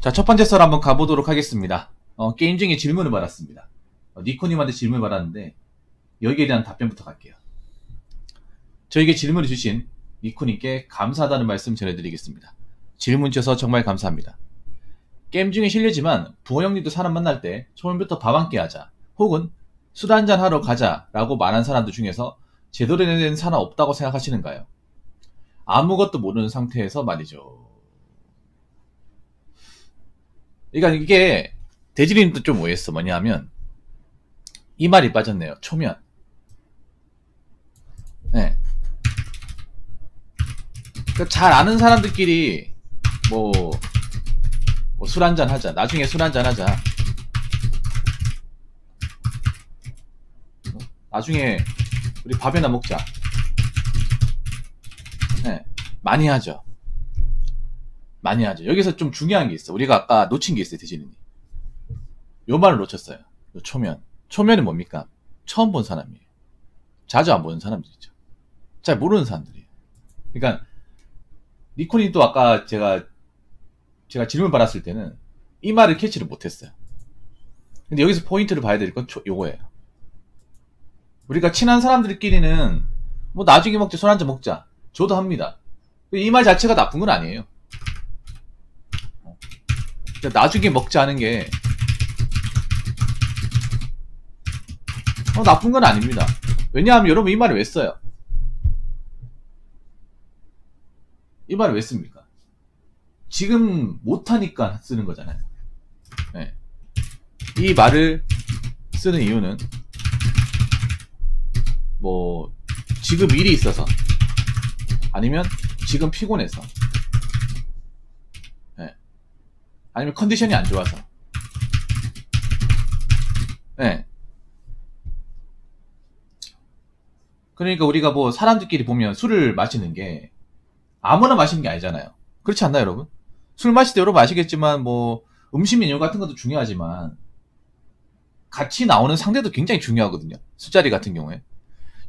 자, 첫 번째 썰 한번 가보도록 하겠습니다. 게임 중에 질문을 받았습니다. 니코님한테 질문을 받았는데 여기에 대한 답변부터 갈게요. 저에게 질문을 주신 니코님께 감사하다는 말씀 전해드리겠습니다. 질문 주셔서 정말 감사합니다. 게임 중에 실례지만 부호 형님도 사람 만날 때 처음부터 밥 한 끼 하자 혹은 술 한잔 하러 가자 라고 말한 사람들 중에서 제대로 된 사람 없다고 생각하시는가요? 아무것도 모르는 상태에서 말이죠. 그러니까 이게 대지님도 좀 오해했어. 뭐냐면 이 말이 빠졌네요. 초면. 네. 그러니까 잘 아는 사람들끼리 뭐 술 한잔 하자. 나중에 술 한잔 하자. 나중에 우리 밥이나 먹자. 네. 많이 하죠. 많이 하죠. 여기서 좀 중요한 게 있어. 우리가 아까 놓친 게 있어요. 대지님이. 요 말을 놓쳤어요. 요 초면. 초면이 뭡니까? 처음 본 사람이에요. 자주 안 보는 사람들이죠. 잘 모르는 사람들이에요. 그러니까 니코님도 아까 제가 질문 받았을 때는 이 말을 캐치를 못했어요. 근데 여기서 포인트를 봐야 될 건 요거예요. 우리가 친한 사람들끼리는 뭐 나중에 먹자, 술 한잔 먹자. 저도 합니다. 이 말 자체가 나쁜 건 아니에요. 나중에 먹자 하는 게 나쁜 건 아닙니다. 왜냐하면 여러분 이 말을 왜 써요? 이 말을 왜 씁니까? 지금 못하니까 쓰는 거잖아요. 네. 이 말을 쓰는 이유는 뭐 지금 일이 있어서 아니면 지금 피곤해서 네. 아니면 컨디션이 안 좋아서 네. 그러니까 우리가 뭐 사람들끼리 보면 술을 마시는 게 아무나 마시는 게 아니잖아요. 그렇지 않나요, 여러분? 술 마실 때 여러분 아시겠지만 뭐 음식 메뉴 같은 것도 중요하지만 같이 나오는 상대도 굉장히 중요하거든요. 술자리 같은 경우에.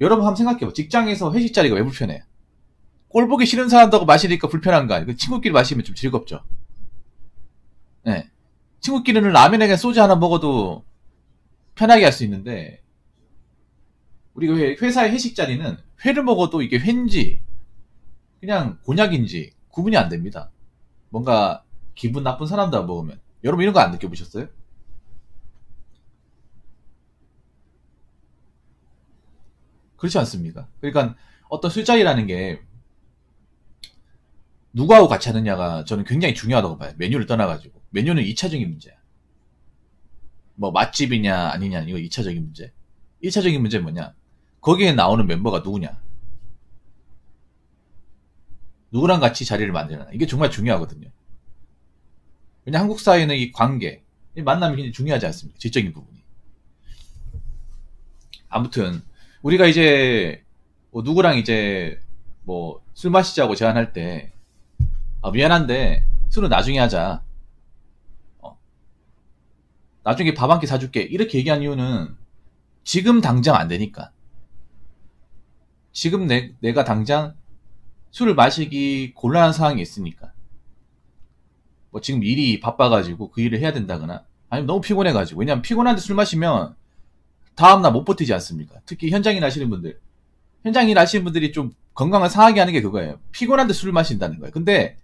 여러분 한번 생각해봐. 직장에서 회식 자리가 왜 불편해? 꼴 보기 싫은 사람하고 마시니까 불편한 거 아니에요? 친구끼리 마시면 좀 즐겁죠. 네. 친구끼리는 라면에 그냥 소주 하나 먹어도 편하게 할 수 있는데 우리가 회사의 회식 자리는 회를 먹어도 이게 회인지 그냥 곤약인지 구분이 안 됩니다. 뭔가 기분 나쁜 사람들 먹으면. 여러분 이런 거 안 느껴보셨어요? 그렇지 않습니까? 그러니까 어떤 술자리라는 게 누구하고 같이 하느냐가 저는 굉장히 중요하다고 봐요. 메뉴를 떠나가지고. 메뉴는 2차적인 문제야. 뭐 맛집이냐 아니냐 이거 2차적인 문제. 1차적인 문제는 뭐냐? 거기에 나오는 멤버가 누구냐? 누구랑 같이 자리를 만드냐? 이게 정말 중요하거든요. 왜냐 한국 사회는 이 관계, 이 만남이 굉장히 중요하지 않습니까? 질적인 부분이. 아무튼 우리가 이제 뭐 누구랑 이제 뭐 술 마시자고 제안할 때 미안한데 술은 나중에 하자. 나중에 밥 한 끼 사줄게. 이렇게 얘기한 이유는 지금 당장 안 되니까. 지금 내가 당장 술을 마시기 곤란한 상황이 있으니까. 뭐 지금 일이 바빠가지고 그 일을 해야 된다거나 아니면 너무 피곤해가지고. 왜냐면 피곤한데 술 마시면 다음날 못 버티지 않습니까? 특히 현장일 하시는 분들. 현장일 하시는 분들이 좀 건강을 상하게 하는 게 그거예요. 피곤한데 술을 마신다는 거예요. 근데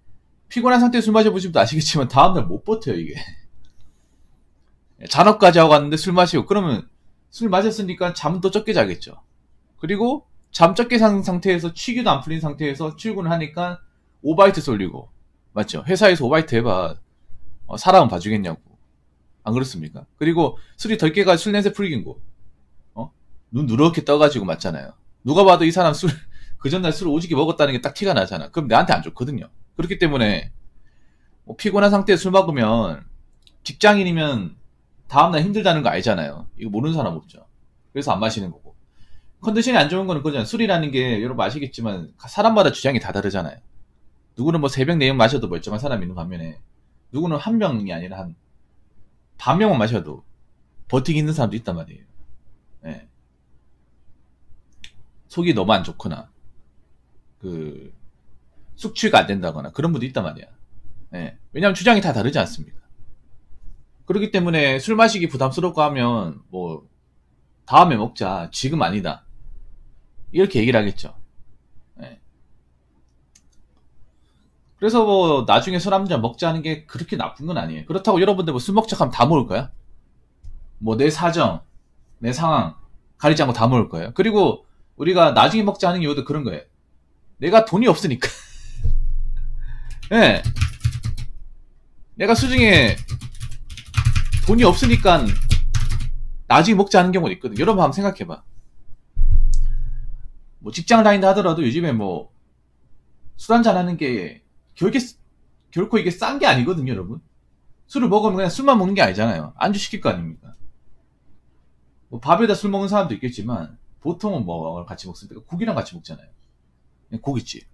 피곤한 상태에서 술 마셔보시면 아시겠지만 다음날 못 버텨요 이게. 잔업까지 하고 갔는데 술 마시고 그러면 술 마셨으니까 잠은 또 적게 자겠죠. 그리고 잠 적게 잔 상태에서 취기도 안 풀린 상태에서 출근을 하니까 오바이트 쏠리고 맞죠? 회사에서 오바이트 해봐 사람은 봐주겠냐고. 안 그렇습니까? 그리고 술이 덜 깨가 술 냄새 풀긴고 눈 누렇게 떠가지고 맞잖아요. 누가 봐도 이 사람 그 전날 술을 오지게 먹었다는 게 딱 티가 나잖아. 그럼 내한테 안 좋거든요. 그렇기 때문에 뭐 피곤한 상태에서 술 먹으면 직장인이면 다음날 힘들다는 거 알잖아요. 이거 모르는 사람 없죠. 그래서 안 마시는 거고. 컨디션이 안 좋은 거는 그거잖아요. 술이라는 게 여러분 아시겠지만 사람마다 주장이 다 다르잖아요. 누구는 뭐 새벽 4병 마셔도 멀쩡한 사람이 있는 반면에 누구는 한 병이 아니라 한 반병만 마셔도 버티기 힘든 사람도 있단 말이에요. 네. 속이 너무 안 좋거나 숙취가 안 된다거나 그런 분도 있단 말이야. 네. 왜냐하면 주장이 다 다르지 않습니까? 그렇기 때문에 술 마시기 부담스럽고 하면 뭐 다음에 먹자, 지금 아니다, 이렇게 얘기를 하겠죠. 예. 그래서 뭐 나중에 술 한 잔 먹자 하는 게 그렇게 나쁜 건 아니에요. 그렇다고 여러분들 뭐 술 먹자 하면 다 먹을 거야? 뭐 내 사정, 내 상황 가리지 않고 다 먹을 거예요. 그리고 우리가 나중에 먹자 하는 이유도 그런 거예요. 내가 돈이 없으니까. 예. 내가 수중에 돈이 없으니까 나중에 먹자 하는 경우도 있거든. 여러분 한번 생각해봐. 뭐 직장을 다닌다 하더라도 요즘에 뭐 술 한잔 하는 게 결코 이게 싼 게 아니거든요, 여러분. 술을 먹으면 그냥 술만 먹는 게 아니잖아요. 안주 시킬 거 아닙니까? 뭐 밥에다 술 먹는 사람도 있겠지만 보통은 뭐 같이 먹습니까? 국이랑 같이 먹잖아요. 고깃집.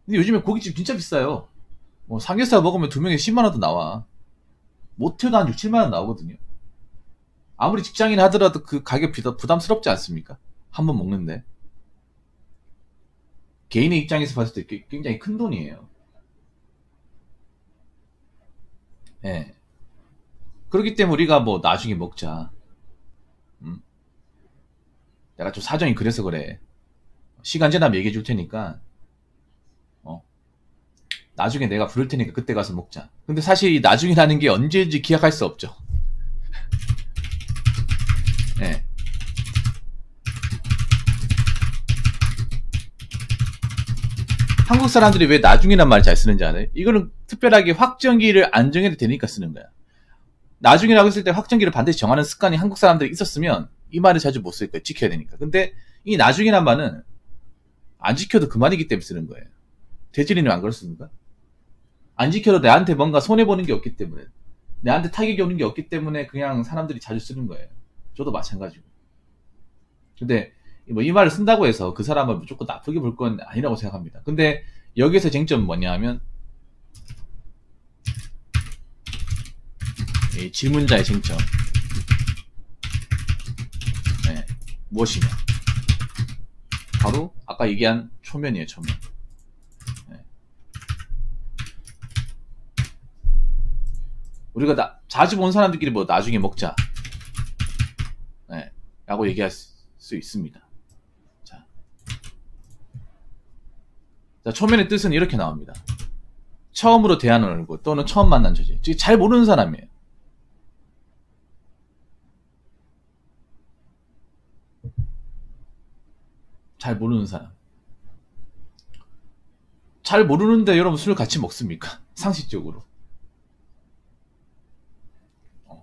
근데 요즘에 고깃집 진짜 비싸요. 뭐 삼겹살 먹으면 두 명에 10만 원도 나와. 못해도 한 6, 7만 원 나오거든요. 아무리 직장인 하더라도 그 가격 부담스럽지 않습니까? 한 번 먹는데. 개인의 입장에서 봤을 때 굉장히 큰 돈이에요. 예. 그렇기 때문에 우리가 뭐 나중에 먹자. 내가 좀 사정이 그래서 그래. 시간 지나면 얘기해 줄 테니까, 나중에 내가 부를 테니까 그때 가서 먹자. 근데 사실 이 나중이라는 게 언제인지 기약할 수 없죠. 예. 한국 사람들이 왜 나중이란 말을 잘 쓰는지 알아요? 이거는 특별하게 확정기를 안 정해도 되니까 쓰는 거야. 나중이라고 했을 때 확정기를 반드시 정하는 습관이 한국 사람들이 있었으면 이 말을 자주 못 쓸 거예요. 지켜야 되니까. 근데 이 나중이란 말은 안 지켜도 그만이기 때문에 쓰는 거예요. 대질이는 안 그렇습니까? 안 지켜도 내한테 뭔가 손해보는 게 없기 때문에, 내한테 타격이 오는 게 없기 때문에 그냥 사람들이 자주 쓰는 거예요. 저도 마찬가지고. 근데 뭐 이 말을 쓴다고 해서 그 사람을 무조건 나쁘게 볼 건 아니라고 생각합니다. 근데 여기서 쟁점은 뭐냐 하면, 이 질문자의 쟁점. 네, 무엇이냐? 바로 아까 얘기한 초면이에요, 초면. 네. 우리가 자주 본 사람들끼리 뭐 나중에 먹자, 네, 라고 얘기할 수 있습니다. 자, 초면의 뜻은 이렇게 나옵니다. 처음으로 대하는 얼굴 또는 처음 만난 처지. 즉 잘 모르는 사람이에요. 잘 모르는 사람. 잘 모르는데 여러분 술 같이 먹습니까? 상식적으로.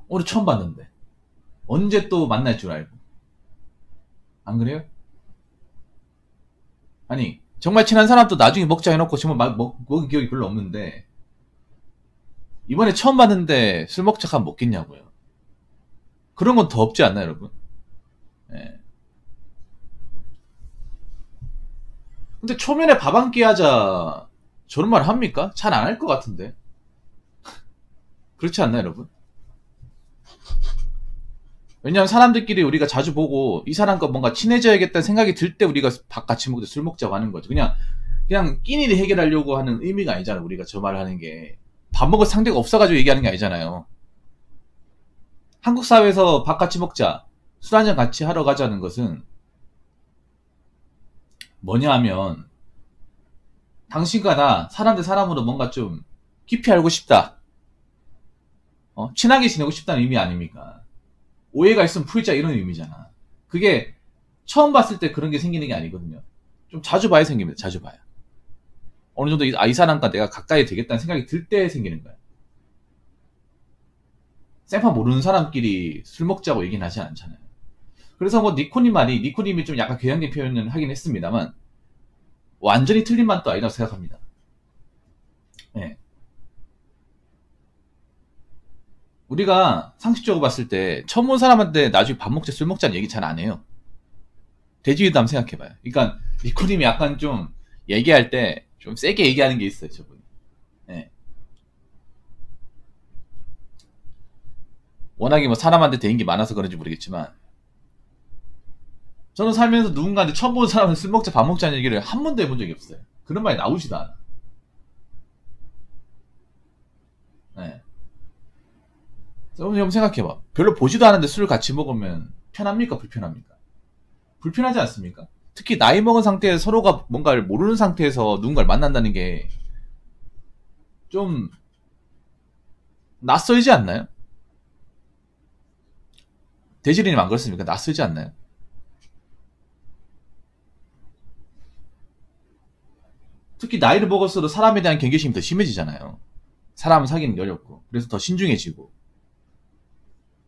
오늘 처음 봤는데 언제 또 만날 줄 알고. 안 그래요? 아니 정말 친한 사람도 나중에 먹자 해놓고 정말 먹은 기억이 별로 없는데 이번에 처음 봤는데 술 먹자 하면 먹겠냐고요. 그런 건 더 없지 않나요, 여러분? 예. 근데 초면에 밥 한 끼 하자, 저런 말 합니까? 잘 안 할 것 같은데. 그렇지 않나요, 여러분? 왜냐면 사람들끼리 우리가 자주 보고 이 사람과 뭔가 친해져야겠다는 생각이 들 때 우리가 밥 같이 먹고 술 먹자고 하는 거죠. 그냥 끼니를 해결하려고 하는 의미가 아니잖아요. 우리가 저 말을 하는 게 밥 먹을 상대가 없어가지고 얘기하는 게 아니잖아요. 한국 사회에서 밥 같이 먹자, 술 한잔 같이 하러 가자는 것은 뭐냐 하면, 당신과 나 사람 대 사람으로 뭔가 좀 깊이 알고 싶다, 친하게 지내고 싶다는 의미 아닙니까? 오해가 있으면 풀자, 이런 의미잖아. 그게 처음 봤을 때 그런 게 생기는 게 아니거든요. 좀 자주 봐야 생깁니다. 자주 봐야. 어느 정도 이 사람과 내가 가까이 되겠다는 생각이 들 때 생기는 거야. 생판 모르는 사람끼리 술 먹자고 얘기는 하지 않잖아요. 그래서 뭐 니코님이 좀 약간 괴양된 표현을 하긴 했습니다만 완전히 틀린 말도 아니라고 생각합니다. 네. 우리가 상식적으로 봤을 때 처음 본 사람한테 나중에 밥 먹자 술 먹자는 얘기 잘 안 해요. 대지위도 한번 생각해봐요. 그러니까 니코님이 약간 좀 얘기할 때 좀 세게 얘기하는 게 있어요, 저분이. 네. 워낙에 뭐 사람한테 대인 게 많아서 그런지 모르겠지만 저는 살면서 누군가한테 처음 본 사람한테 술 먹자 밥 먹자는 얘기를 한 번도 해본 적이 없어요. 그런 말이 나오지도 않아. 네. 한번 생각해봐. 별로 보지도 않은데 술을 같이 먹으면 편합니까? 불편합니까? 불편하지 않습니까? 특히 나이 먹은 상태에서 서로가 뭔가를 모르는 상태에서 누군가를 만난다는 게 좀 낯설지 않나요? 대지리님 안 그렇습니까? 낯설지 않나요? 특히 나이를 먹을수록 사람에 대한 경계심이 더 심해지잖아요. 사람을 사귀는 게 어렵고 그래서 더 신중해지고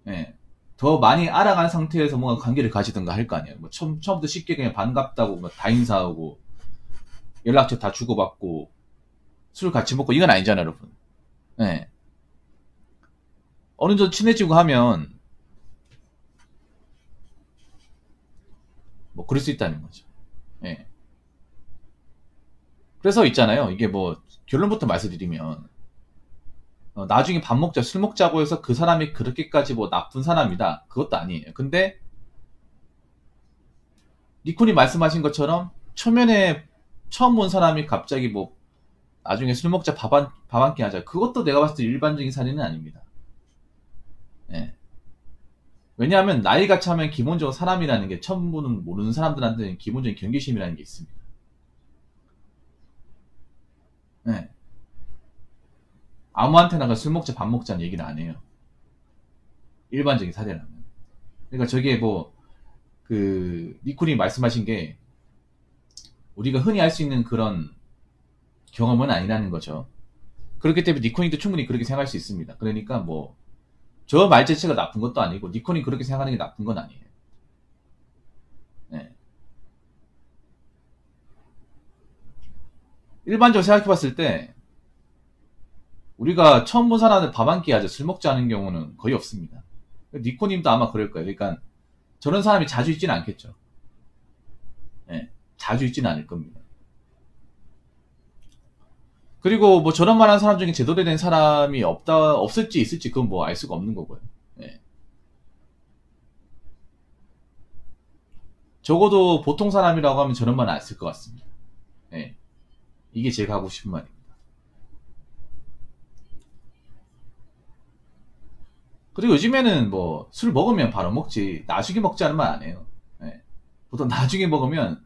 예. 더 많이 알아간 상태에서 뭔가 관계를 가지든가 할 거 아니에요. 뭐 처음부터 쉽게 그냥 반갑다고 뭐 다 인사하고 연락처 다 주고받고 술 같이 먹고 이건 아니잖아요, 여러분. 예. 어느 정도 친해지고 하면 뭐 그럴 수 있다는 거죠. 예. 그래서 있잖아요. 이게 뭐 결론부터 말씀드리면 나중에 밥 먹자, 술 먹자고 해서 그 사람이 그렇게까지 뭐 나쁜 사람이다. 그것도 아니에요. 근데 니콘이 말씀하신 것처럼 초면에 처음 본 사람이 갑자기 뭐 나중에 술 먹자 밥 한 끼 하자. 그것도 내가 봤을 때 일반적인 사례는 아닙니다. 예. 왜냐하면 나이가 차면 기본적으로 사람이라는 게 처음 보는 모르는 사람들한테는 기본적인 경계심이라는 게 있습니다. 예. 아무한테나 술 먹자 밥 먹자는 얘기는 안 해요. 일반적인 사례라면. 그러니까 저게 뭐 그 니콘이 말씀하신 게 우리가 흔히 할 수 있는 그런 경험은 아니라는 거죠. 그렇기 때문에 니콘이도 충분히 그렇게 생각할 수 있습니다. 그러니까 뭐 저 말 자체가 나쁜 것도 아니고 니콘이 그렇게 생각하는 게 나쁜 건 아니에요. 네. 일반적으로 생각해 봤을 때 우리가 처음 본 사람한테 밥 한 끼 하자 술 먹자 하는 경우는 거의 없습니다. 니코님도 아마 그럴 거예요. 그러니까 저런 사람이 자주 있지는 않겠죠. 네. 자주 있지는 않을 겁니다. 그리고 뭐 저런 말 하는 사람 중에 제대로 된 사람이 없을지 있을지 그건 뭐 알 수가 없는 거고요. 네. 적어도 보통 사람이라고 하면 저런 말은 안 쓸 것 같습니다. 네. 이게 제가 하고 싶은 말입니다. 그리고 요즘에는 뭐 술 먹으면 바로 먹지 나중에 먹자는 말 안 해요. 네. 보통 나중에 먹으면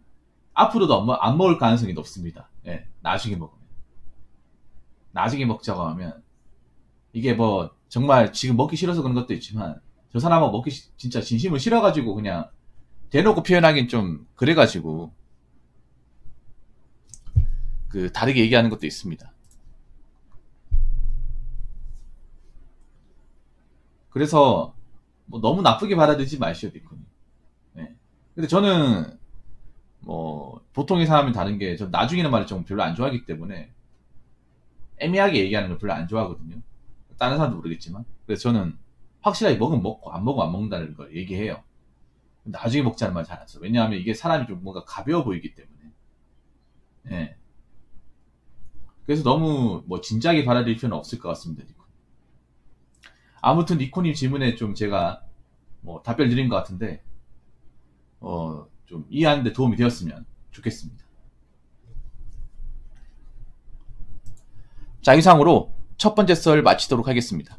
앞으로도 안 먹을 가능성이 높습니다. 네. 나중에 먹으면. 나중에 먹자고 하면 이게 뭐 정말 지금 먹기 싫어서 그런 것도 있지만 저 사람은 진짜 진심을 싫어가지고 그냥 대놓고 표현하긴 좀 그래가지고 그 다르게 얘기하는 것도 있습니다. 그래서 뭐 너무 나쁘게 받아들이지 마시오, 니콘이. 네. 근데 저는 뭐 보통의 사람이 다른 게 전 나중에는 말을 좀 별로 안 좋아하기 때문에 애매하게 얘기하는 걸 별로 안 좋아하거든요. 다른 사람도 모르겠지만. 그래서 저는 확실하게 먹으면 먹고 안 먹으면 안 먹는다는 걸 얘기해요. 나중에 먹자는 말 잘 안 써. 왜냐하면 이게 사람이 좀 뭔가 가벼워 보이기 때문에. 예. 그래서 너무 뭐 진지하게 받아들일 필요는 없을 것 같습니다. 니콘. 아무튼 니콘님 질문에 좀 제가 뭐 답변 드린 것 같은데 좀 이해하는데 도움이 되었으면 좋겠습니다. 자, 이상으로 첫 번째 썰 마치도록 하겠습니다.